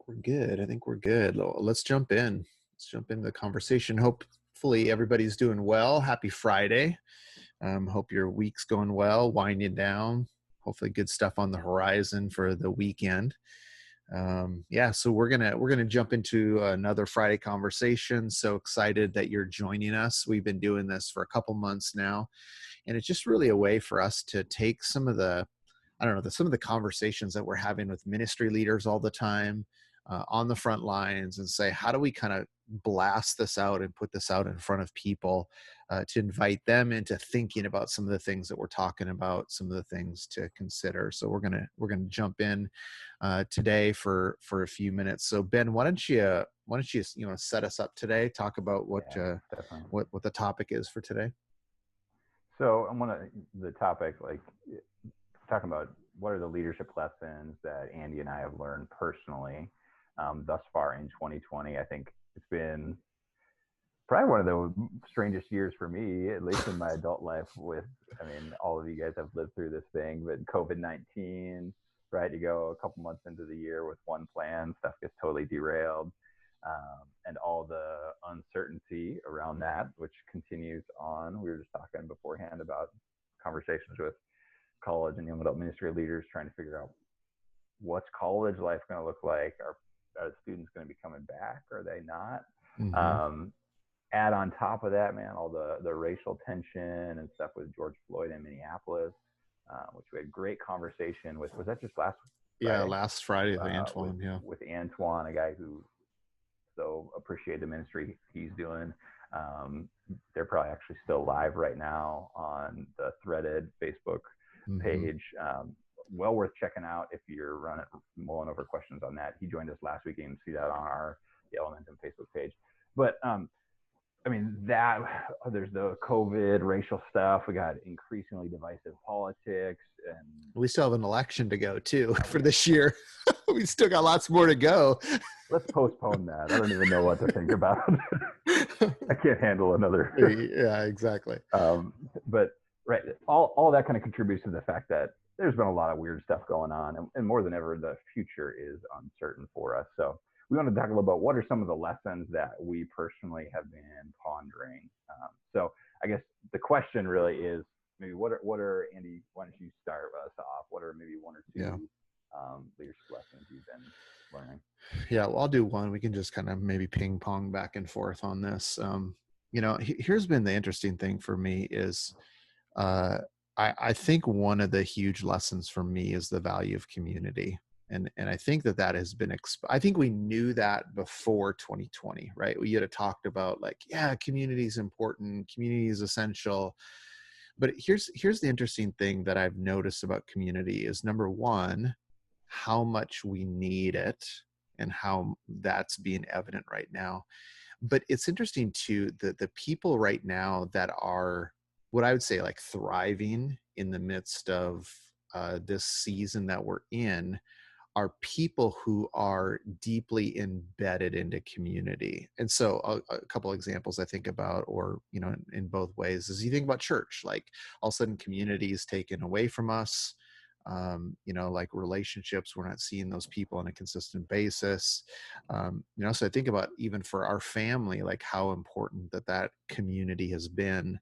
We're good. I think we're good. Let's jump in. Let's jump into the conversation. Hopefully everybody's doing well. Happy Friday. Hope your week's going well, winding down. Hopefully good stuff on the horizon for the weekend. So we're gonna jump into another Friday conversation. So excited that you're joining us. We've been doing this for a couple months now, and it's just really a way for us to take some of the I don't know, some of the conversations that we're having with ministry leaders all the time on the front lines and say, how do we kind of blast this out and put this out in front of people to invite them into thinking about some of the things that we're talking about, some of the things to consider. So we're gonna jump in today for a few minutes. So Ben, why don't you set us up today? Talk about Definitely. what the topic is for today. So I'm the topic, talking about what are the leadership lessons that Andy and I have learned personally thus far in 2020. I think it's been probably one of the strangest years for me, at least in my adult life. All of you guys have lived through this thing, but COVID-19, right? You go a couple months into the year with one plan, stuff gets totally derailed. And all the uncertainty around that, which continues on. We were just talking beforehand about conversations with college and young adult ministry leaders trying to figure out what's college life going to look like. Are the students going to be coming back? Are they not? Mm-hmm. Add on top of that, man, all the racial tension and stuff with George Floyd in Minneapolis, which we had great conversation with. Was that just last Yeah, Friday? last Friday with Antoine. Yeah. With Antoine, a guy who so appreciate the ministry he's doing. They're probably actually still live right now on the Threaded Facebook page. Well worth checking out if you're mulling over questions on that. He joined us last week. You can see that on the Elementum Facebook page. But there's the COVID racial stuff. We got increasingly divisive politics, and we still have an election to go too for this year. We still got lots more to go. Let's postpone that. I don't even know what to think about. I can't handle another. Yeah, exactly. But right, all that kind of contributes to the fact that there's been a lot of weird stuff going on, and more than ever, the future is uncertain for us. So we want to talk a little about what are some of the lessons that we personally have been pondering. So I guess the question really is maybe what are Andy? Why don't you start us off? What are maybe one or two leadership lessons you've been learning? Yeah, well, I'll do one. We can just kind of maybe ping pong back and forth on this. Here's been the interesting thing for me is I think one of the huge lessons for me is the value of community. And I think that has been, I think we knew that before 2020, right? We had talked about community is important, community is essential. But here's the interesting thing that I've noticed about community is, number one, how much we need it and how that's being evident right now. But it's interesting too, that the people right now that are what I would say thriving in the midst of this season that we're in are people who are deeply embedded into community. And so a couple examples I think about, or, in both ways, is you think about church, all of a sudden community is taken away from us. Relationships, we're not seeing those people on a consistent basis. So I think about even for our family, how important that community has been.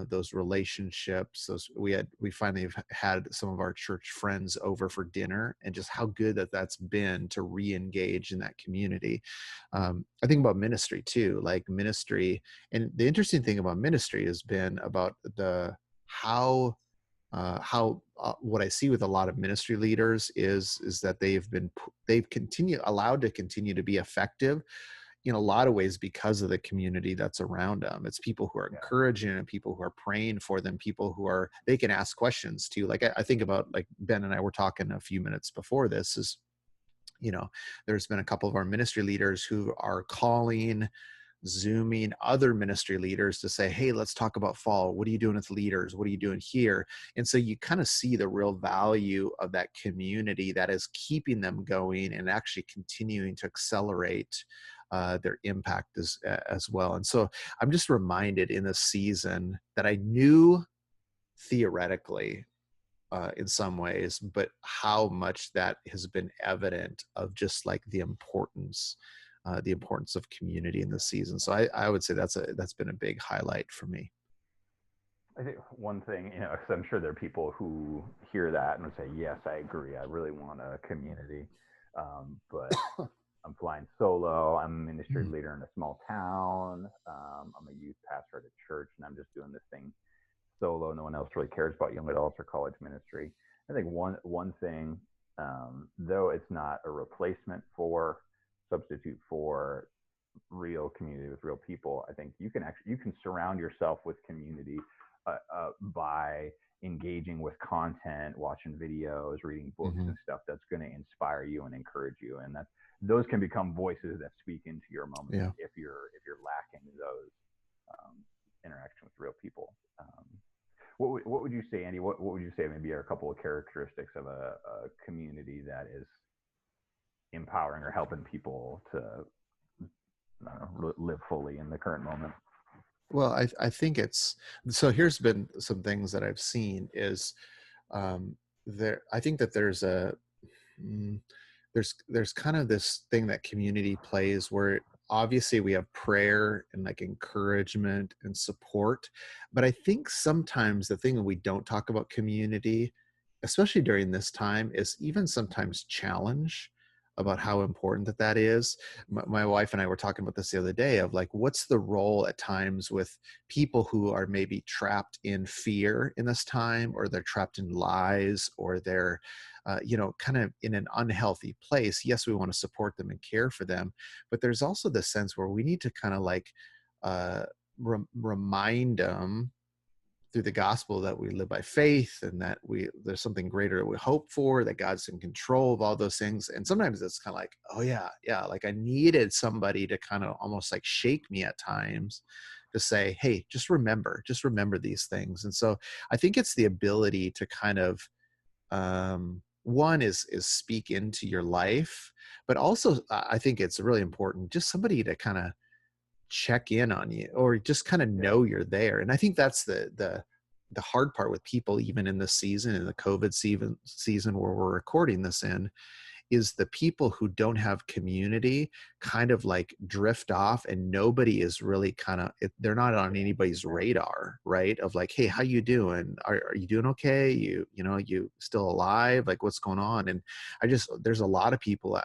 Those relationships, we finally have had some of our church friends over for dinner, and just how good that's been to re-engage in that community. I think about ministry too, ministry. And the interesting thing about ministry has been about how what I see with a lot of ministry leaders is that they've allowed to continue to be effective in a lot of ways because of the community that's around them. It's people who are encouraging and people who are praying for them, people who they can ask questions to. I think about, Ben and I were talking a few minutes before this, is, there's been a couple of our ministry leaders who are calling, Zooming other ministry leaders to say, hey, let's talk about fall. What are you doing with leaders? What are you doing here? And so you kind of see the real value of that community that is keeping them going and actually continuing to accelerate their impact as well. And so I'm just reminded in this season that I knew theoretically in some ways, but how much that has been evident of just like the importance of community in the season. So I would say that's been a big highlight for me. I think one thing, you know, because I'm sure there are people who hear that and would say, yes, I agree. I really want a community. But I'm flying solo. I'm a ministry Mm. leader in a small town. I'm a youth pastor at a church, and I'm just doing this thing solo. No one else really cares about young adults or college ministry. I think one thing, though it's not a replacement for, substitute for real community with real people, I think you can surround yourself with community by engaging with content, watching videos, reading books Mm-hmm. and stuff that's going to inspire you and encourage you, and that those can become voices that speak into your moments Yeah. if you're lacking those um, interaction with real people. What would you say, Andy? What would you say maybe are a couple of characteristics of a community that is empowering or helping people to live fully in the current moment? Well, I think it's so. Here's been some things that I've seen is there. I think that mm, there's kind of this thing that community plays where obviously we have prayer and like encouragement and support, but I think sometimes the thing that we don't talk about community, especially during this time, is even sometimes challenge about how important that is. My wife and I were talking about this the other day of like, what's the role at times with people who are maybe trapped in fear in this time, or they're trapped in lies, or they're kind of in an unhealthy place. Yes, we want to support them and care for them, but there's also this sense where we need to kind of like uh, remind them through the gospel that we live by faith, and that there's something greater that we hope for, that God's in control of all those things. And sometimes it's kind of like, oh yeah, like I needed somebody to kind of almost like shake me at times to say, hey, just remember these things. And so I think it's the ability to kind of one is speak into your life, but also I think it's really important just somebody to kind of check in on you, or just kind of Yeah. know you're there. And I think that's the hard part with people, even in this season, in the COVID season where we're recording this in, is the people who don't have community kind of like drift off, and nobody is really they're not on anybody's radar, right? Of like, hey, how you doing? Are you doing okay? You still alive? Like, what's going on? And there's a lot of people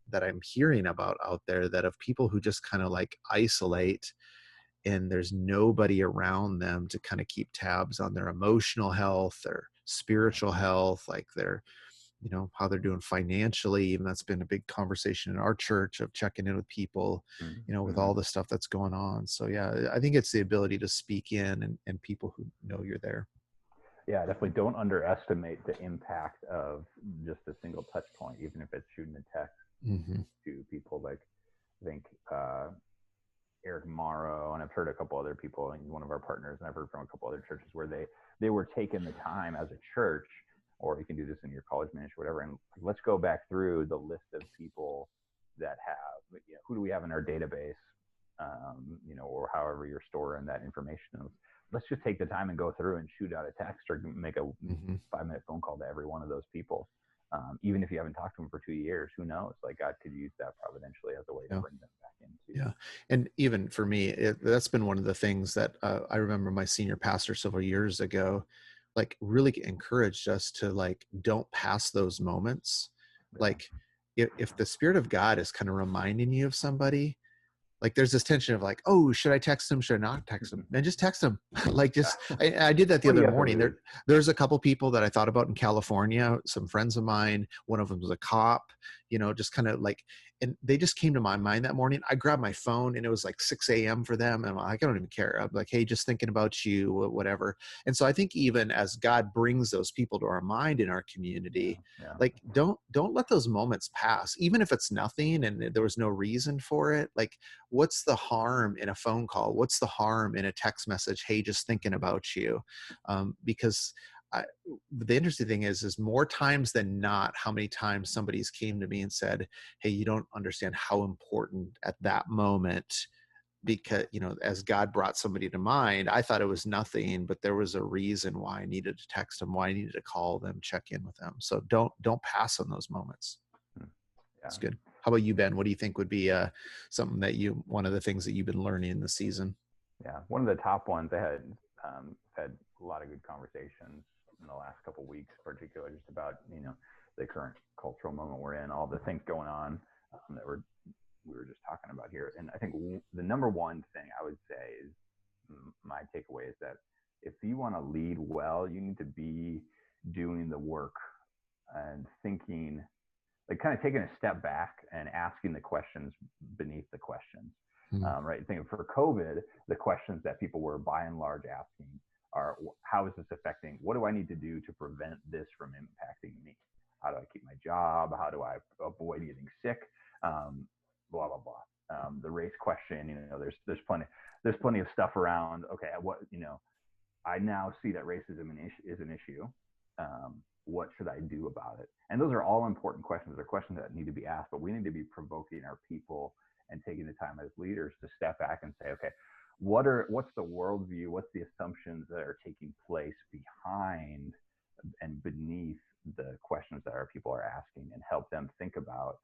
that I'm hearing about out there that of people who just kind of like isolate, and there's nobody around them to kind of keep tabs on their emotional health, their spiritual health, like how they're doing financially. Even that's been a big conversation in our church, of checking in with people, with Mm-hmm. all the stuff that's going on. So yeah, I think it's the ability to speak in, and people who know you're there. Yeah, definitely don't underestimate the impact of just a single touch point, even if it's shooting a text Mm-hmm. to people. Like, I think Eric Morrow, and I've heard a couple other people, and he's one of our partners, and I've heard from a couple other churches where they were taking the time as a church, or you can do this in your college ministry, whatever, and let's go back through the list of people that have, who do we have in our database, or however you're storing that information. Let's just take the time and go through and shoot out a text or make a Mm-hmm. 5-minute phone call to every one of those people. Even if you haven't talked to them for 2 years, who knows? Like, God could use that providentially as a way to Yeah. bring them back into. Yeah. And even for me, that's been one of the things that I remember my senior pastor several years ago, like really encouraged us to like, don't pass those moments. Yeah. Like if the Spirit of God is kind of reminding you of somebody, like there's this tension of like, oh, should I text him? Should I not text him? And just text him. Like I did that the What do other you have to morning. lose? There's a couple people that I thought about in California, some friends of mine. One of them was a cop, just kind of like, and they just came to my mind that morning. I grabbed my phone and it was like 6 a.m. for them. And I'm like, I don't even care. I'm like, hey, just thinking about you, whatever. And so I think even as God brings those people to our mind in our community, Yeah. like don't let those moments pass, even if it's nothing and there was no reason for it. Like, what's the harm in a phone call? What's the harm in a text message? Hey, just thinking about you. Because the interesting thing is more times than not, how many times somebody's came to me and said, hey, you don't understand how important at that moment because, as God brought somebody to mind, I thought it was nothing, but there was a reason why I needed to text them, why I needed to call them, check in with them. So don't pass on those moments. Hmm. It's Yeah. good. How about you, Ben? What do you think would be something that one of the things that you've been learning in the season? Yeah. One of the top ones, I had a lot of good conversations in the last couple of weeks, particularly just about, the current cultural moment we're in, all the things going on that we were just talking about here. And I think the number one thing I would say is my takeaway is that if you want to lead well, you need to be doing the work and thinking, like kind of taking a step back and asking the questions beneath the questions. Right. Thinking for COVID, the questions that people were by and large asking are, how is this affecting? What do I need to do to prevent this from impacting me? How do I keep my job? How do I avoid getting sick? Blah blah blah. The race question, there's plenty of stuff around. Okay, I now see that racism is an issue. What should I do about it? And those are all important questions. They're questions that need to be asked, but we need to be provoking our people and taking the time as leaders to step back and say, okay, what's the worldview? What's the assumptions that are taking place behind and beneath the questions that our people are asking, and help them think about,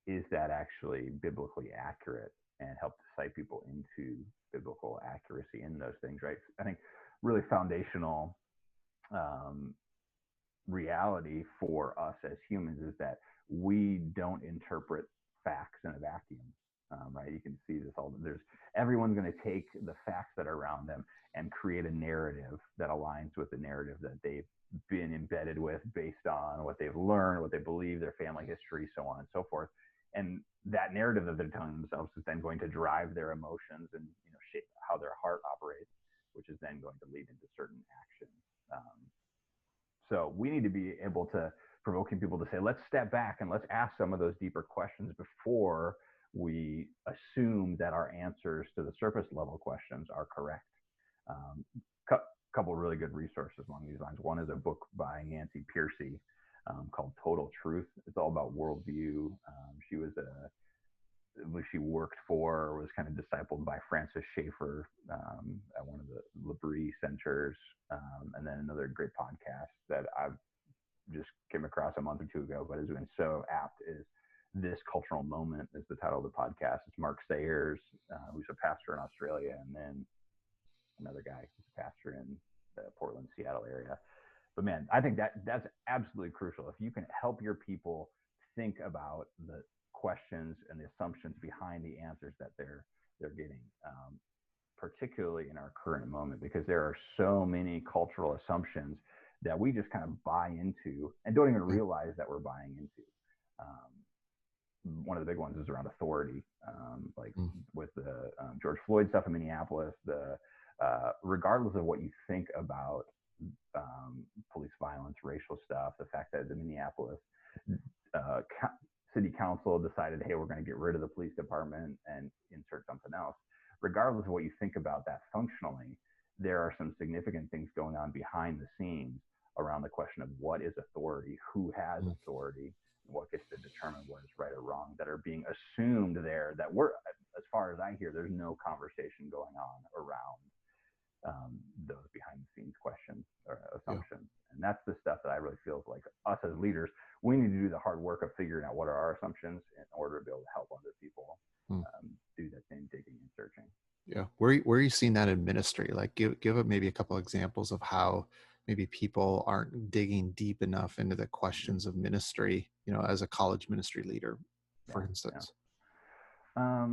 is that actually biblically accurate, and help cite people into biblical accuracy in those things, right? I think really foundational reality for us as humans is that we don't interpret facts in a vacuum, right? You can see this everyone's going to take the facts that are around them and create a narrative that aligns with the narrative that they've been embedded with based on what they've learned, what they believe, their family history, so on and so forth. And that narrative that they're telling themselves is then going to drive their emotions and shape how their heart operates, which is then going to lead into certain actions. So we need to be able to provoking people to say, let's step back and let's ask some of those deeper questions before we assume that our answers to the surface level questions are correct. Couple really good resources along these lines. One is a book by Nancy Pearcey called Total Truth. It's all about worldview. She worked for, or was kind of discipled by Francis Schaeffer at one of the L'Abri centers. And then another great podcast that I've just came across a month or two ago, but has been so apt, is This Cultural Moment is the title of the podcast. It's Mark Sayers, who's a pastor in Australia, and then another guy who's a pastor in the Portland, Seattle area. But man, I think that's absolutely crucial. If you can help your people think about the questions and the assumptions behind the answers that they're getting, particularly in our current moment, because there are so many cultural assumptions that we just kind of buy into and don't even realize that we're buying into. One of the big ones is around authority, with the George Floyd stuff in Minneapolis. Regardless of what you think about police violence, racial stuff, the fact that the Minneapolis city council decided, hey, we're going to get rid of the police department and insert something else. Regardless of what you think about that functionally, there are some significant things going on behind the scenes around the question of what is authority, who has authority, what gets to determine what is right or wrong, that are being assumed there, that as far as I hear, there's no conversation going on around those behind the scenes questions or assumptions. Yeah. And that's the stuff that I really feel like us as leaders, we need to do the hard work of figuring out what are our assumptions in order to be able to help other people do that same digging and searching. Yeah. Where are you seeing that in ministry? Like give maybe a couple examples of how maybe people aren't digging deep enough into the questions of ministry, as a college ministry leader, for instance. Yeah.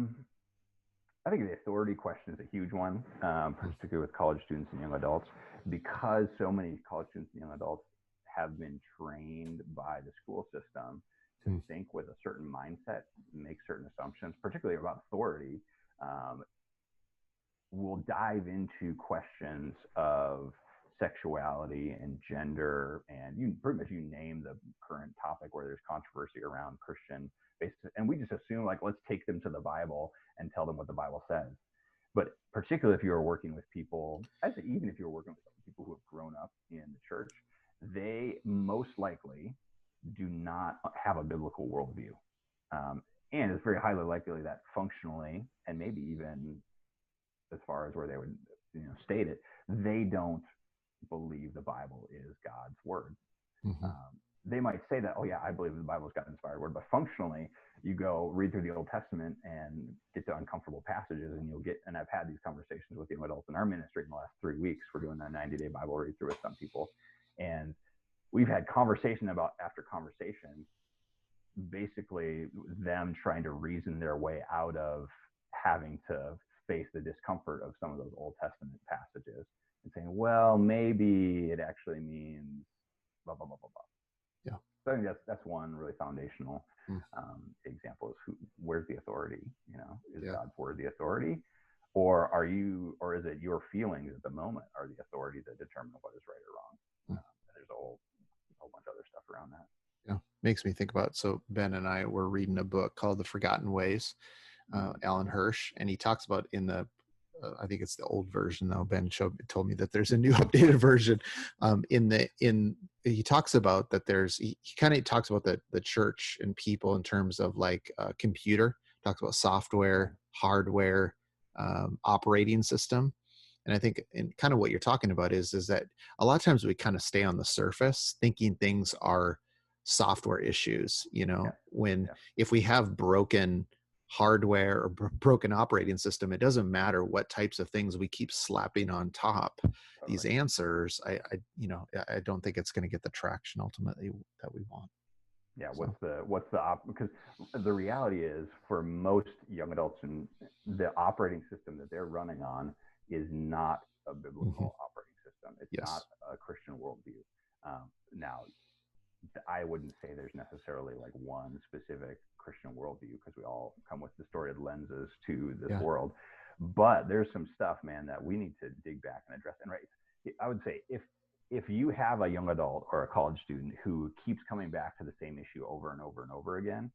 I think the authority question is a huge one, particularly with college students and young adults, because so many college students and young adults have been trained by the school system to think with a certain mindset, make certain assumptions, particularly about authority. We'll dive into questions of sexuality and gender, and pretty much you name the current topic where there's controversy around Christian basis, and we just assume let's take them to the Bible and tell them what the Bible says. But particularly if you're working with people, even if you're working with people who have grown up in the church, they most likely do not have a biblical worldview. and it's very highly likely that functionally, and maybe even as far as where they would, state it, they don't believe the Bible is God's word. Mm-hmm. They might say that, oh yeah, I believe the Bible is God's inspired word, but functionally, you go read through the Old Testament and get to uncomfortable passages, and and I've had these conversations with young adults in our ministry in the last 3 weeks. We're doing a 90-day Bible read through with some people, and we've had conversation after conversation, basically them trying to reason their way out of having to face the discomfort of some of those Old Testament passages and saying, well, maybe it actually means blah, blah, blah, blah, blah. Yeah. So I think that's one really foundational example is where's the authority? Is God's word the authority? Or is it your feelings at the moment are the authority that determine what is right or wrong? There's a whole bunch of other stuff around that. Yeah. Makes me think about, so Ben and I were reading a book called The Forgotten Ways, Alan Hirsch, and he talks about in the, I think it's the old version though. Ben told me that there's a new updated version. He talks about that he kind of talks about the church and people in terms of like a computer, talks about software, hardware, operating system. And I think in kind of what you're talking about is that a lot of times we kind of stay on the surface thinking things are software issues, if we have broken hardware or broken operating system, it doesn't matter what types of things we keep slapping on top these answers. I don't think it's going to get the traction ultimately that we want. Yeah. Because the reality is for most young adults, and the operating system that they're running on is not a biblical operating system. It's not a Christian worldview. Now, I wouldn't say there's necessarily like one specific Christian worldview, because we all come with distorted lenses to this world. But there's some stuff, man, that we need to dig back and address. And I would say if you have a young adult or a college student who keeps coming back to the same issue over and over and over again,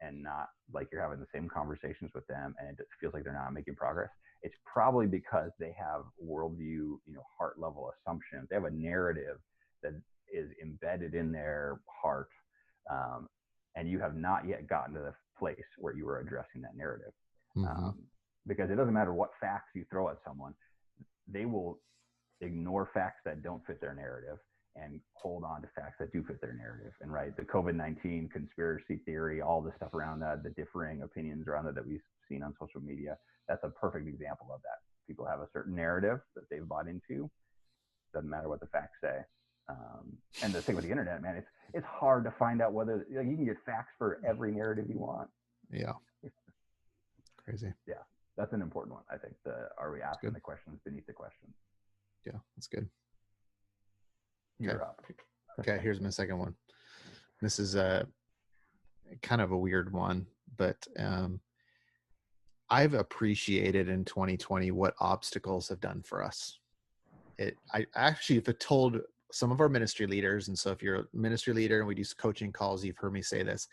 and not like you're having the same conversations with them, and it feels like they're not making progress, it's probably because they have worldview, heart level assumptions. They have a narrative that is embedded in their heart, and you have not yet gotten to the place where you are addressing that narrative. Because it doesn't matter what facts you throw at someone, they will ignore facts that don't fit their narrative and hold on to facts that do fit their narrative. And the COVID-19 conspiracy theory, all the stuff around that, the differing opinions around that we've seen on social media, that's a perfect example of that. People have a certain narrative that they've bought into. Doesn't matter what the facts say. And the thing with the internet, man, it's hard to find out whether you can get facts for every narrative you want. Yeah. Crazy. Yeah. That's an important one. I think are we asking the questions beneath the questions? Yeah, that's good. You're up. Okay. Here's my second one. This is kind of a weird one, but I've appreciated in 2020 what obstacles have done for us. I actually have told some of our ministry leaders, and so if you're a ministry leader and we do coaching calls, you've heard me say this,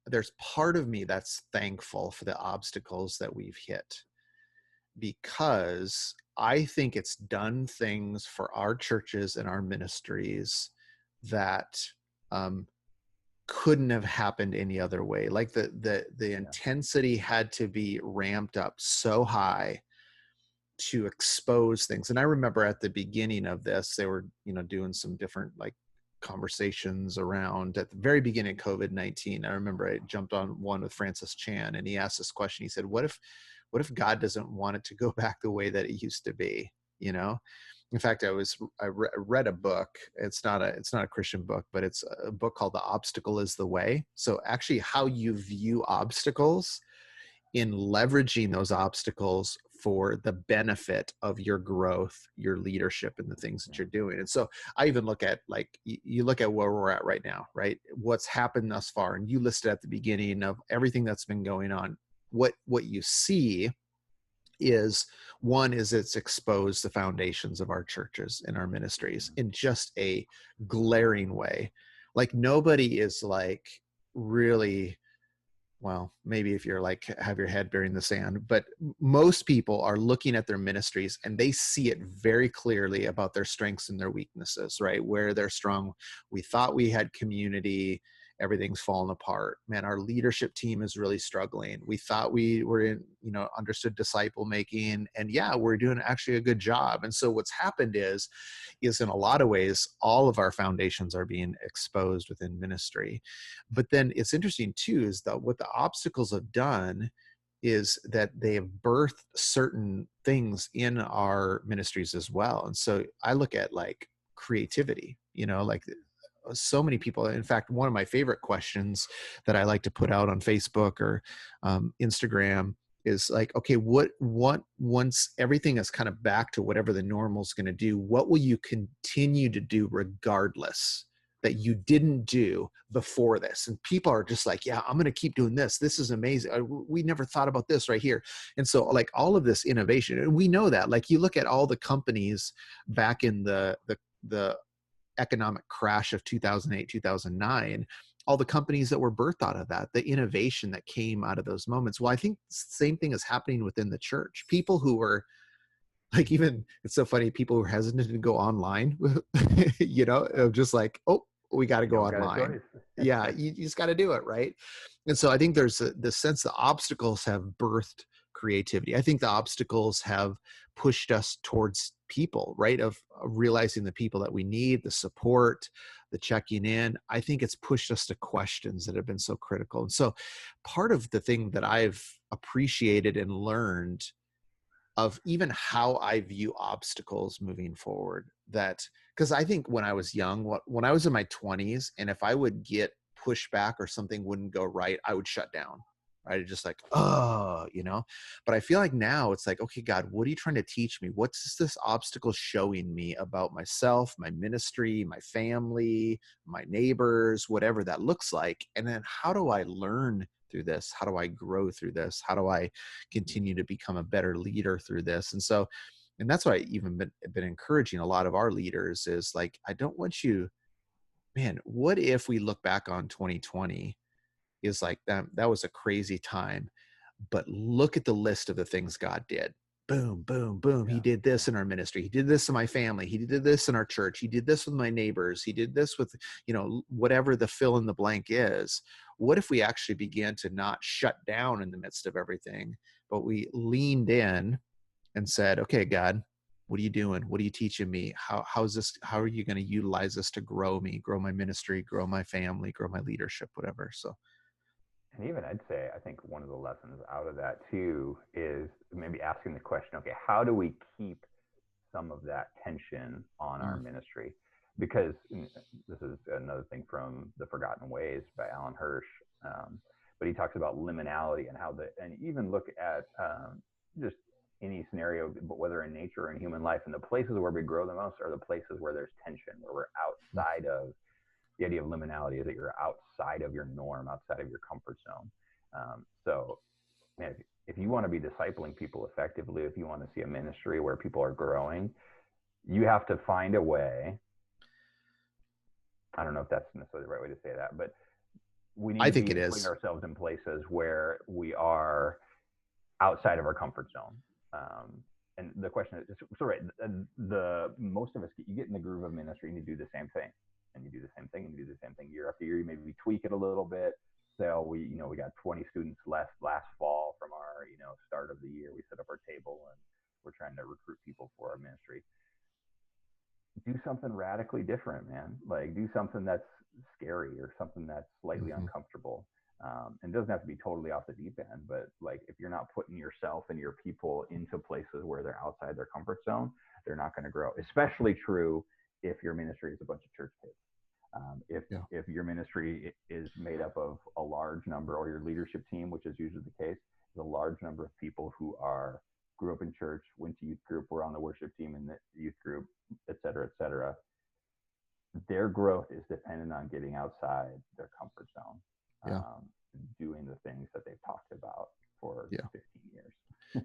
there's part of me that's thankful for the obstacles that we've hit, because I think it's done things for our churches and our ministries that couldn't have happened any other way. Like the intensity had to be ramped up so high to expose things. And I remember at the beginning of this, they were, doing some different like conversations around at the very beginning of COVID-19. I remember I jumped on one with Francis Chan, and he asked this question. He said, what if God doesn't want it to go back the way that it used to be? In fact, I read a book. It's not a Christian book, but it's a book called The Obstacle is the Way. So actually how you view obstacles in leveraging those obstacles for the benefit of your growth, your leadership, and the things that you're doing. And so I even look at, like, you look at where we're at right now, right? What's happened thus far. And you listed at the beginning of everything that's been going on. What you see is, one is it's exposed the foundations of our churches and our ministries in just a glaring way. Like nobody is like really, well, maybe if you're like have your head buried in the sand, but most people are looking at their ministries and they see it very clearly about their strengths and their weaknesses, right? Where they're strong. We thought we had community everything's fallen apart. Man, our leadership team is really struggling. We thought we were in, understood disciple making, and yeah, we're doing actually a good job. And so what's happened is in a lot of ways, all of our foundations are being exposed within ministry. But then it's interesting too, is that what the obstacles have done is that they have birthed certain things in our ministries as well. And so I look at like creativity, like so many people. In fact, one of my favorite questions that I like to put out on Facebook or Instagram is like, okay, what once everything is kind of back to whatever the normal is going to do, what will you continue to do regardless that you didn't do before this? And people are just like, yeah, I'm going to keep doing this. This is amazing. We never thought about this right here. And so like all of this innovation, and we know that, like you look at all the companies back in the economic crash of 2008, 2009, all the companies that were birthed out of that, the innovation that came out of those moments. Well, I think the same thing is happening within the church. People who were like, even it's so funny, people who are hesitant to go online, just like, oh, we got to go online. Yeah, you just got to do it, right? And so I think there's the sense the obstacles have birthed creativity. I think the obstacles have pushed us towards people, right? Of realizing the people that we need, the support, the checking in. I think it's pushed us to questions that have been so critical. And so part of the thing that I've appreciated and learned of even how I view obstacles moving forward, that because I think when I was young, when I was in my 20s, and if I would get pushback or something wouldn't go right, I would shut down. Right? Just like, but I feel like now it's like, okay, God, what are you trying to teach me? What's this obstacle showing me about myself, my ministry, my family, my neighbors, whatever that looks like? And then how do I learn through this? How do I grow through this? How do I continue to become a better leader through this? And that's why I even been encouraging a lot of our leaders is like, I don't want you, man, what if we look back on 2020 is like that was a crazy time, but look at the list of the things God did. Boom, boom, boom. Yeah. He did this in our ministry. He did this in my family. He did this in our church. He did this with my neighbors. He did this with, whatever the fill in the blank is. What if we actually began to not shut down in the midst of everything, but we leaned in and said, okay, God, what are you doing? What are you teaching me? How are you going to utilize this to grow me, grow my ministry, grow my family, grow my leadership, whatever. So. And even I'd say, I think one of the lessons out of that too is maybe asking the question, okay, how do we keep some of that tension on our ministry? Because this is another thing from The Forgotten Ways by Alan Hirsch. But he talks about liminality and and even look at just any scenario, but whether in nature or in human life, and the places where we grow the most are the places where there's tension, where we're outside of. The idea of liminality is that you're outside of your norm, outside of your comfort zone. So, man, if you want to be discipling people effectively, if you want to see a ministry where people are growing, you have to find a way. I don't know if that's necessarily the right way to say that, but we need to be putting ourselves in places where we are outside of our comfort zone. And the question is, so right, most of us, you get in the groove of ministry and you do the same thing. And you do the same thing and you do the same thing year after year. You maybe tweak it a little bit. So we got 20 students less last fall from our, start of the year. We set up our table and we're trying to recruit people for our ministry. Do something radically different, man. Like do something that's scary or something that's slightly uncomfortable. And it doesn't have to be totally off the deep end, but like if you're not putting yourself and your people into places where they're outside their comfort zone, they're not going to grow. Especially true if your ministry is a bunch of church kids. If your ministry is made up of a large number, or your leadership team, which is usually the case, is a large number of people who grew up in church, went to youth group, were on the worship team in the youth group, et cetera, their growth is dependent on getting outside their comfort zone, doing the things that they've talked about for 15 years.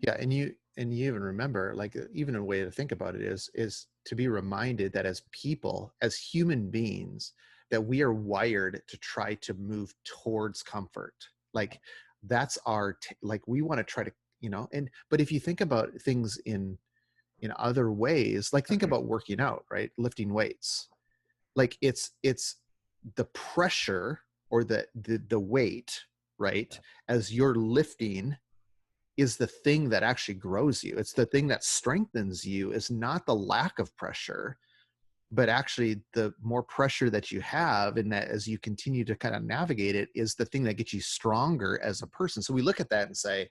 Yeah. And you even remember, like, even a way to think about it is to be reminded that as people, as human beings, that we are wired to try to move towards comfort. Like that's like we want to try to, but if you think about things in other ways, like think about working out, right? Lifting weights. Like it's the pressure or the weight, right, Yeah. as you're lifting is the thing that actually grows you. It's the thing that strengthens you, is not the lack of pressure, but actually the more pressure that you have, and that as you continue to kind of navigate it, is the thing that gets you stronger as a person. So we look at that and say,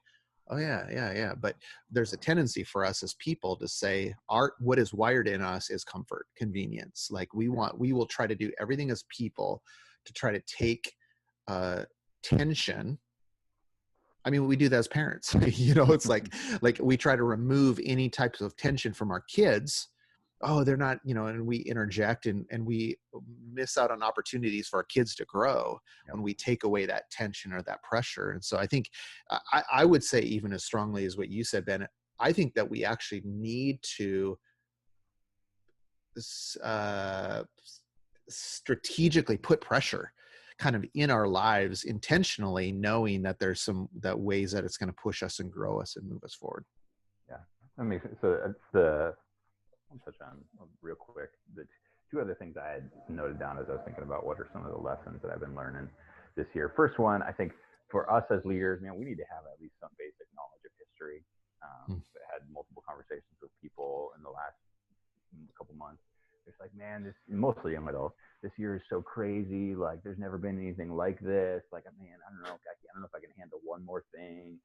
oh yeah, yeah, yeah. But there's a tendency for us as people to say what is wired in us is comfort, convenience. Like we will try to do everything as people to try to take uh tension. I mean, we do that as parents. It's like we try to remove any types of tension from our kids. Oh, they're not, and we interject, and we miss out on opportunities for our kids to grow Yep. when we take away that tension or that pressure. And so I think I would say, even as strongly as what you said, Bennett, I think that we actually need to uh, strategically put pressure kind of in our lives intentionally, knowing that there's some that ways that it's going to push us and grow us and move us forward. Yeah. That makes sense. So it's the, I'll touch on real quick the two other things I had noted down as I was thinking about what are some of the lessons that I've been learning this year. First one, I think for us as leaders, man, we need to have at least some basic knowledge of history. I had multiple conversations with people in the last couple months. It's like, man, this mostly young adults. This year is so crazy. Like, there's never been anything like this. Like, man, I don't know. I don't know if I can handle one more thing.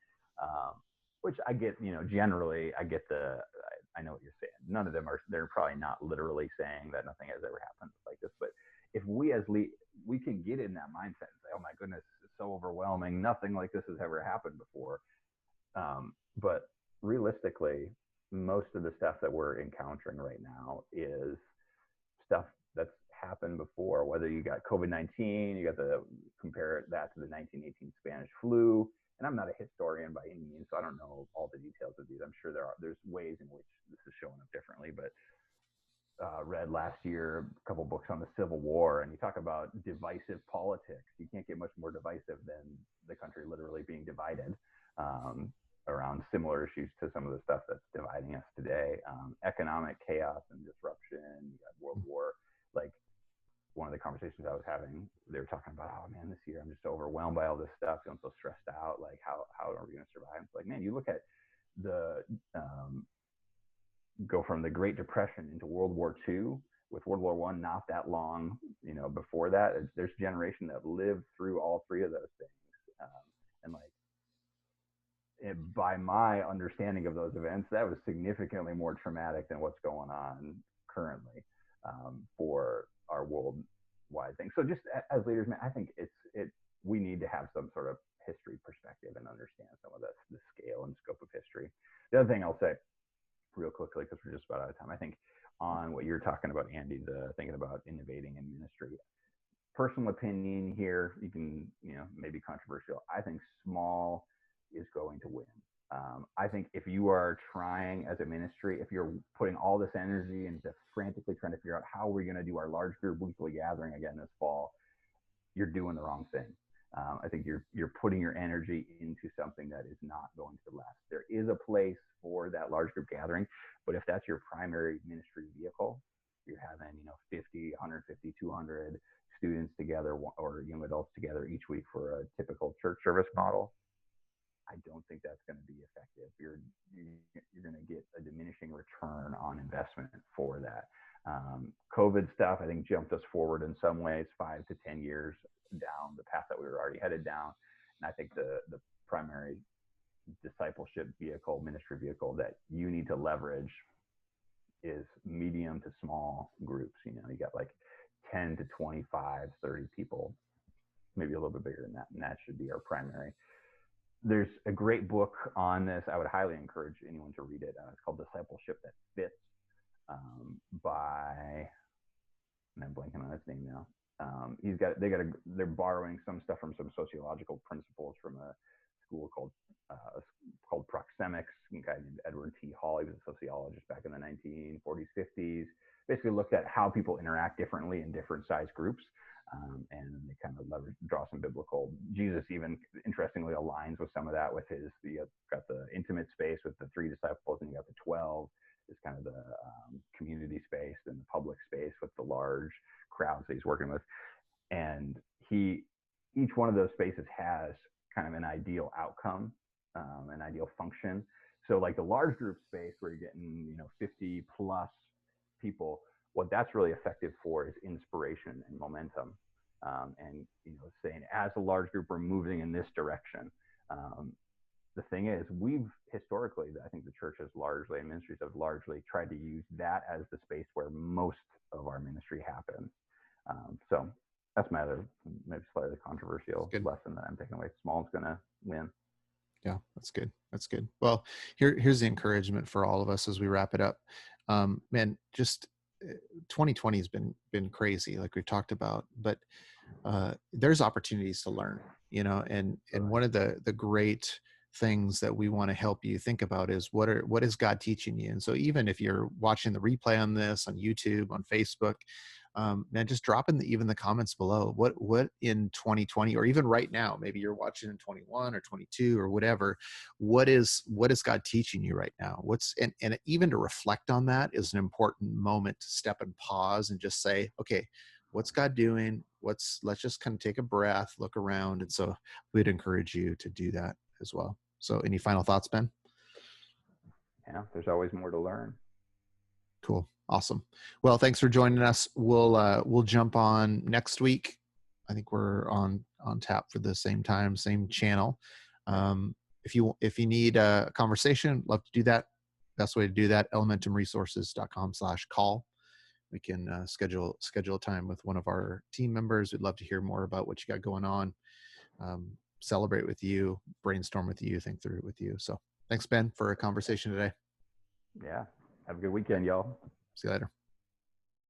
Which I get, generally, I get I know what you're saying. None of them are, they're probably not literally saying that nothing has ever happened like this. But if we we can get in that mindset and say, oh my goodness, it's so overwhelming. Nothing like this has ever happened before. But realistically, most of the stuff that we're encountering right now is stuff that's happened before. Whether you got COVID-19, you got the compare that to the 1918 Spanish flu. And I'm not a historian by any means, so I don't know all the details of these. I'm sure there's ways in which this is showing up differently, but read last year a couple books on the Civil War, and you talk about divisive politics. You can't get much more divisive than the country literally being divided around similar issues to some of the stuff that's dividing us today. Economic chaos and disruption. You got World War. Like, one of the conversations I was having, they were talking about, oh man, this year I'm just overwhelmed by all this stuff. I'm so stressed out. Like, how are we going to survive? It's like, man, you look at the go from the Great Depression into World War II, with World War One not that long, before that. There's a generation that lived through all three of those things, and like, by my understanding of those events, that was significantly more traumatic than what's going on currently for our worldwide thing. So just as leaders, man, I think we need to have some sort of history perspective and understand some of the scale and scope of history. The other thing I'll say real quickly, because we're just about out of time, I think on what you're talking about, Andy, the thinking about innovating in ministry. Personal opinion here, you can, maybe controversial. I think small is going to win. I think if you are trying as a ministry, if you're putting all this energy into frantically trying to figure out how we're going to do our large group weekly gathering again this fall, you're doing the wrong thing. I think you're putting your energy into something that is not going to last. There is a place for that large group gathering, but if that's your primary ministry vehicle, you're having 50, 150, 200 students together or young adults together each week for a typical church service model. I don't think that's going to be effective. You're going to get a diminishing return on investment for that. COVID stuff, I think, jumped us forward in some ways, 5 to 10 years down the path that we were already headed down. And I think the primary discipleship vehicle, ministry vehicle that you need to leverage is medium to small groups. You got like 10 to 25, 30 people, maybe a little bit bigger than that. And that should be our primary. There's a great book on this. I would highly encourage anyone to read it. It's called Discipleship That Fits by, and I'm blanking on his name now. They're borrowing some stuff from some sociological principles from a school called Proxemics. A guy named Edward T. Hall. He was a sociologist back in the 1940s, 50s. Basically looked at how people interact differently in different size groups. And they kind of draw some biblical. Jesus even interestingly aligns with some of that with you got the intimate space with the 3 disciples, and you got the 12 is kind of the community space, and the public space with the large crowds that he's working with. And he each one of those spaces has kind of an ideal outcome, an ideal function. So like the large group space where you're getting, 50 plus people, what that's really effective for is inspiration and momentum. And, saying as a large group, we're moving in this direction. The thing is, we've historically, I think the church has largely, and ministries have largely tried to use that as the space where most of our ministry happens. So that's my other, maybe slightly controversial lesson that I'm taking away. Small is going to win. Yeah, that's good. That's good. Well, here's the encouragement for all of us as we wrap it up. Man, just 2020 has been crazy, like we've talked about, but there's opportunities to learn, and one of the great things that we want to help you think about is what is God teaching you? And so even if you're watching the replay on this on YouTube, on Facebook, man, just drop in even the comments below. What in 2020, or even right now, maybe you're watching in 21 or 22 or whatever. What is God teaching you right now? And even to reflect on that is an important moment to step and pause and just say, okay, what's God doing? Let's just kind of take a breath, look around. And so we'd encourage you to do that as well. So any final thoughts, Ben? Yeah, there's always more to learn. Cool. Awesome. Well, thanks for joining us. We'll jump on next week. I think we're on tap for the same time, same channel. If you need a conversation, love to do that. Best way to do that, elementumresources.com/call. We can schedule a time with one of our team members. We'd love to hear more about what you got going on, celebrate with you, brainstorm with you, think through it with you. So thanks, Ben, for a conversation today. Yeah. Have a good weekend, y'all. See you later.